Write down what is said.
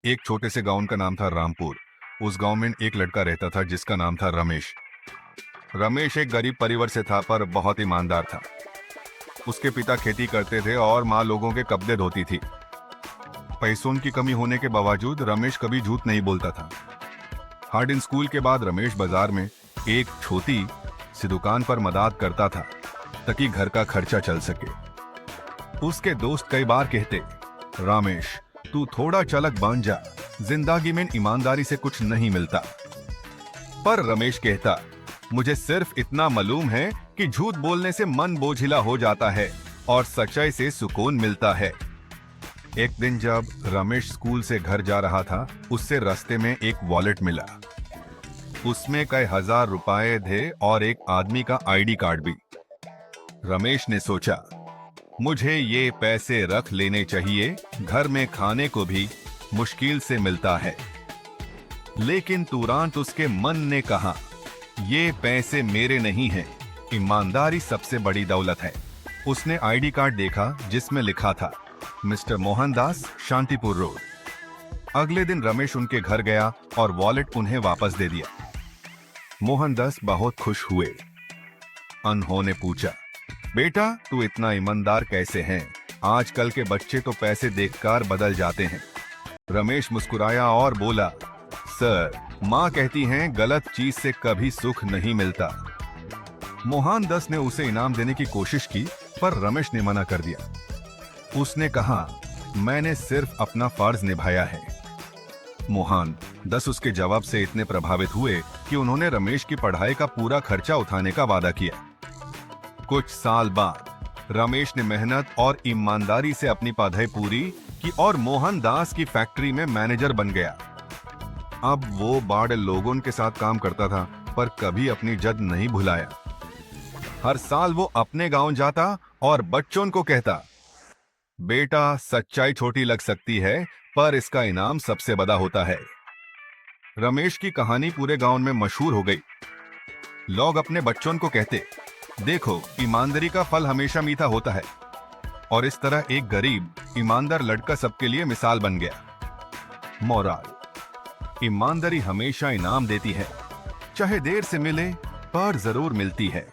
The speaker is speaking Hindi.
एक छोटे से गांव का नाम था रामपुर। उस गांव में एक लड़का रहता था जिसका नाम था रमेश। रमेश एक गरीब परिवार से था पर बहुत ईमानदार था। उसके पिता खेती करते थे और माँ लोगों के कपड़े धोती थी। पैसों की कमी होने के बावजूद रमेश कभी झूठ नहीं बोलता था। हर दिन स्कूल के बाद रमेश बाजार में एक छोटी सी दुकान पर मदद करता था ताकि घर का खर्चा चल सके। उसके दोस्त कई बार कहते, रमेश तू थोड़ा चालाक बन जा, जिंदगी में ईमानदारी से कुछ नहीं मिलता। पर रमेश कहता, मुझे सिर्फ इतना मालूम है कि झूठ बोलने से मन बोझिला हो जाता है और सच्चाई से सुकून मिलता है। एक दिन जब रमेश स्कूल से घर जा रहा था, उससे रास्ते में एक वॉलेट मिला। उसमें कई हजार रुपए थे और एक आदमी का आईडी कार्ड भी। रमेश ने सोचा, मुझे ये पैसे रख लेने चाहिए, घर में खाने को भी मुश्किल से मिलता है। लेकिन तुरंत उसके मन ने कहा, ये पैसे मेरे नहीं हैं, ईमानदारी सबसे बड़ी दौलत है। उसने आईडी कार्ड देखा जिसमें लिखा था मिस्टर मोहनदास, शांतिपुर रोड। अगले दिन रमेश उनके घर गया और वॉलेट उन्हें वापस दे दिया। मोहनदास बहुत खुश हुए। उन्होंने पूछा, बेटा तू इतना ईमानदार कैसे है? आजकल के बच्चे तो पैसे देखकर बदल जाते हैं। रमेश मुस्कुराया और बोला, सर माँ कहती हैं गलत चीज से कभी सुख नहीं मिलता। मोहनदास ने उसे इनाम देने की कोशिश की पर रमेश ने मना कर दिया। उसने कहा, मैंने सिर्फ अपना फर्ज निभाया है। मोहनदास उसके जवाब से इतने प्रभावित हुए कि उन्होंने रमेश की पढ़ाई का पूरा खर्चा उठाने का वादा किया। कुछ साल बाद रमेश ने मेहनत और ईमानदारी से अपनी पढ़ाई पूरी की और मोहनदास की फैक्ट्री में मैनेजर बन गया। अब वो बड़े लोगों के साथ काम करता था पर कभी अपनी जद नहीं भुलाया। हर साल वो अपने गांव जाता और बच्चों को कहता, बेटा सच्चाई छोटी लग सकती है पर इसका इनाम सबसे बड़ा होता है। रमेश की कहानी पूरे गांव में मशहूर हो गई। लोग अपने बच्चों को कहते, देखो ईमानदारी का फल हमेशा मीठा होता है। और इस तरह एक गरीब ईमानदार लड़का सबके लिए मिसाल बन गया। मोरल, ईमानदारी हमेशा इनाम देती है, चाहे देर से मिले पर जरूर मिलती है।